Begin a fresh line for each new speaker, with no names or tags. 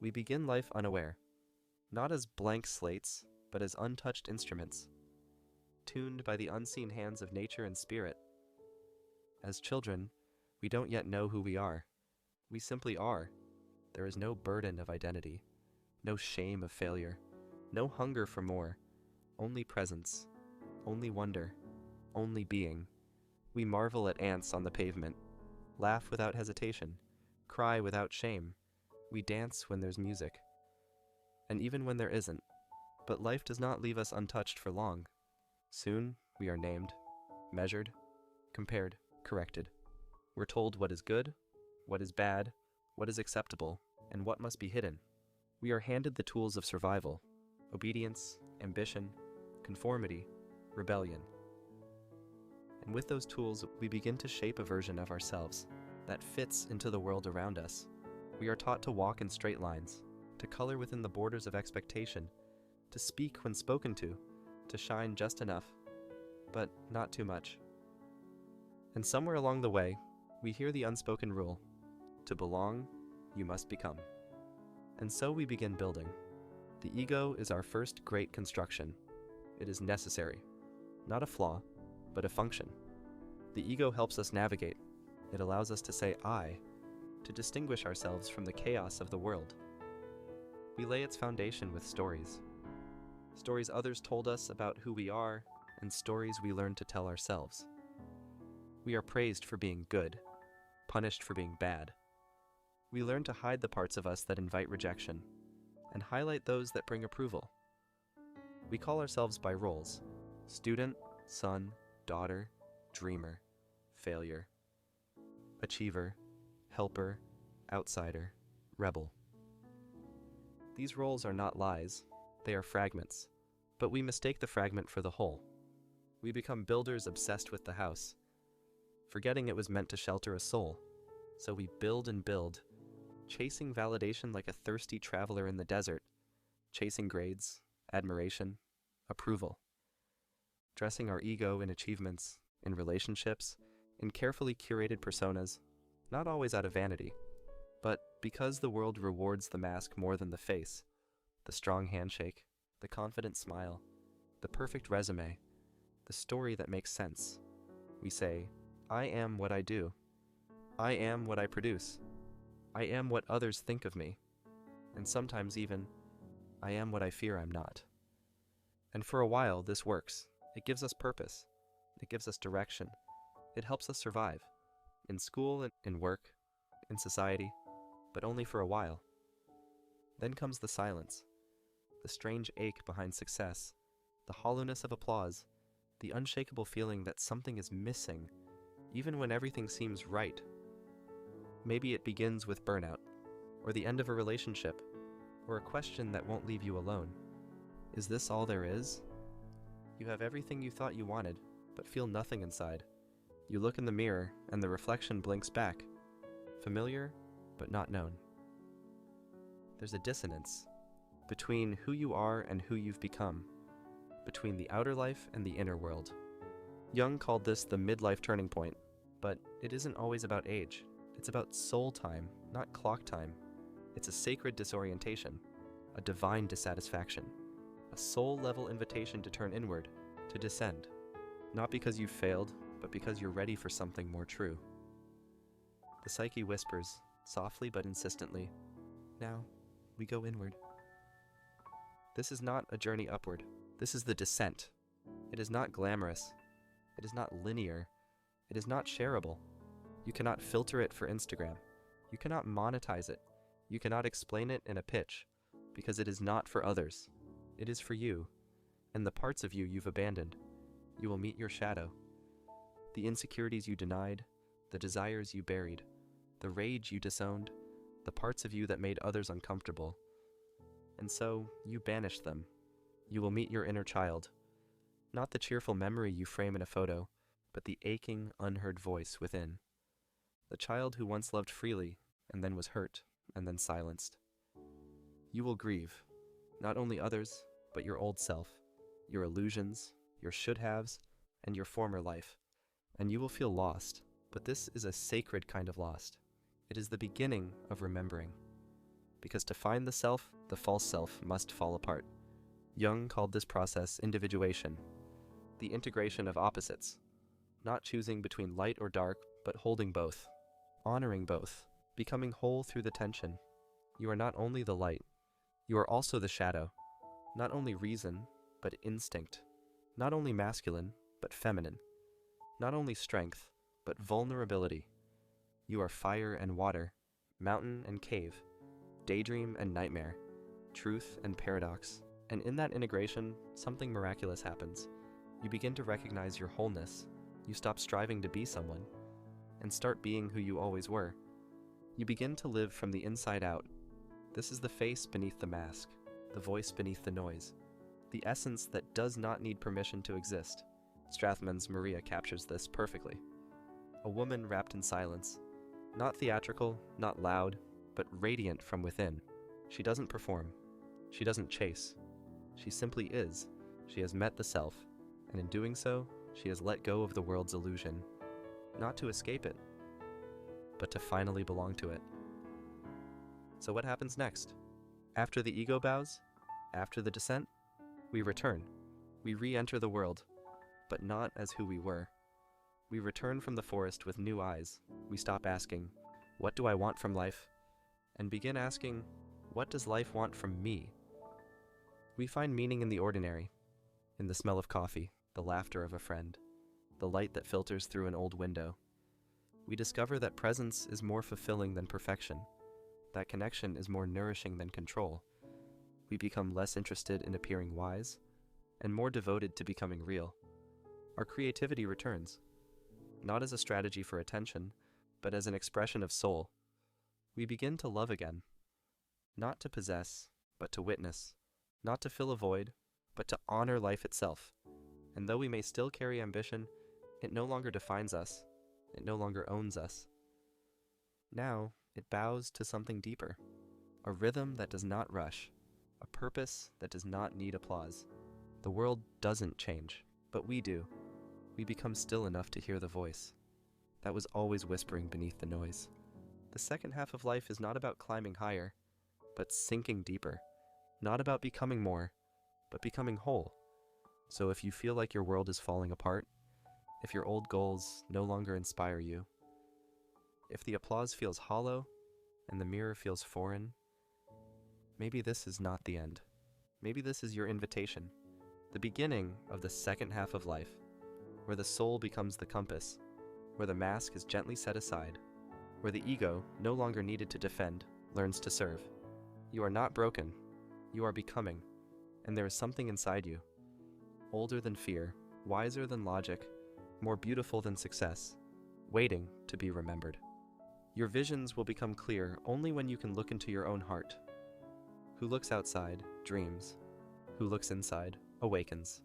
we begin life unaware, not as blank slates, but as untouched instruments, tuned by the unseen hands of nature and spirit. As children, we don't yet know who we are. We simply are. There is no burden of identity, no shame of failure, no hunger for more, only presence, only wonder, only being. We marvel at ants on the pavement, laugh without hesitation, cry without shame. We dance when there's music, and even when there isn't. But life does not leave us untouched for long. Soon we are named, measured, compared, corrected. We're told what is good, what is bad, what is acceptable, and what must be hidden. We are handed the tools of survival: obedience, ambition, conformity, rebellion. And with those tools, we begin to shape a version of ourselves that fits into the world around us. We are taught to walk in straight lines, to color within the borders of expectation, to speak when spoken to shine just enough, but not too much. And somewhere along the way, we hear the unspoken rule: to belong, you must become. And so we begin building. The ego is our first great construction. It is necessary, not a flaw, but a function. The ego helps us navigate. It allows us to say I, to distinguish ourselves from the chaos of the world. We lay its foundation with stories. Stories others told us about who we are, and stories we learn to tell ourselves. We are praised for being good, punished for being bad. We learn to hide the parts of us that invite rejection, and highlight those that bring approval. We call ourselves by roles: student, son, daughter, dreamer, failure, achiever, helper, outsider, rebel. These roles are not lies, they are fragments, but we mistake the fragment for the whole. We become builders obsessed with the house, forgetting it was meant to shelter a soul. So we build and build, chasing validation like a thirsty traveler in the desert, chasing grades, admiration, approval. Dressing our ego in achievements, in relationships, in carefully curated personas, not always out of vanity, but because the world rewards the mask more than the face, the strong handshake, the confident smile, the perfect resume, the story that makes sense. We say, I am what I do. I am what I produce. I am what others think of me. And sometimes even, I am what I fear I'm not. And for a while, this works. It gives us purpose. It gives us direction. It helps us survive. In school, in work, in society, but only for a while. Then comes the silence, the strange ache behind success, the hollowness of applause, the unshakable feeling that something is missing, even when everything seems right. Maybe it begins with burnout, or the end of a relationship, or a question that won't leave you alone. Is this all there is? You have everything you thought you wanted, but feel nothing inside. You look in the mirror, and the reflection blinks back. Familiar, but not known. There's a dissonance between who you are and who you've become, between the outer life and the inner world. Jung called this the midlife turning point, but it isn't always about age. It's about soul time, not clock time. It's a sacred disorientation, a divine dissatisfaction, a soul-level invitation to turn inward, to descend, not because you've failed, but because you're ready for something more true. The psyche whispers, softly but insistently, now we go inward. This is not a journey upward. This is the descent. It is not glamorous. It is not linear. It is not shareable. You cannot filter it for Instagram. You cannot monetize it. You cannot explain it in a pitch, because it is not for others. It is for you, and the parts of you you've abandoned. You will meet your shadow. The insecurities you denied, the desires you buried, the rage you disowned, the parts of you that made others uncomfortable. And so, you banished them. You will meet your inner child. Not the cheerful memory you frame in a photo, but the aching, unheard voice within. The child who once loved freely, and then was hurt, and then silenced. You will grieve, not only others, but your old self, your illusions, your should-haves, and your former life. And you will feel lost, but this is a sacred kind of lost. It is the beginning of remembering. because to find the self, the false self must fall apart. Jung called this process individuation, the integration of opposites, not choosing between light or dark, but holding both, honoring both, becoming whole through the tension. You are not only the light, you are also the shadow, not only reason, but instinct, not only masculine, but feminine, not only strength, but vulnerability. You are fire and water, mountain and cave, daydream and nightmare, truth and paradox. And in that integration, something miraculous happens. You begin to recognize your wholeness. You stop striving to be someone, and start being who you always were. You begin to live from the inside out. This is the face beneath the mask, the voice beneath the noise, the essence that does not need permission to exist. Strathman's Maria captures this perfectly. A woman wrapped in silence, not theatrical, not loud, but radiant from within. She doesn't perform. She doesn't chase. She simply is. She has met the self, and in doing so, she has let go of the world's illusion, not to escape it, but to finally belong to it. So what happens next? After the ego bows, after the descent, we return. We re-enter the world, but not as who we were. We return from the forest with new eyes. We stop asking, what do I want from life? And begin asking, what does life want from me? We find meaning in the ordinary, in the smell of coffee, the laughter of a friend, the light that filters through an old window. We discover that presence is more fulfilling than perfection, that connection is more nourishing than control. We become less interested in appearing wise, and more devoted to becoming real. Our creativity returns, not as a strategy for attention, but as an expression of soul. We begin to love again, not to possess, but to witness, not to fill a void, but to honor life itself. And though we may still carry ambition, it no longer defines us. It no longer owns us. Now, it bows to something deeper, a rhythm that does not rush, a purpose that does not need applause. The world doesn't change, but we do. We become still enough to hear the voice that was always whispering beneath the noise. The second half of life is not about climbing higher, but sinking deeper. Not about becoming more, but becoming whole. So if you feel like your world is falling apart, if your old goals no longer inspire you, if the applause feels hollow and the mirror feels foreign, maybe this is not the end. Maybe this is your invitation, the beginning of the second half of life, where the soul becomes the compass, where the mask is gently set aside, where the ego, no longer needed to defend, learns to serve. You are not broken. You are becoming, and there is something inside you, older than fear, wiser than logic, more beautiful than success, waiting to be remembered. Your visions will become clear only when you can look into your own heart. Who looks outside dreams. Who looks inside awakens.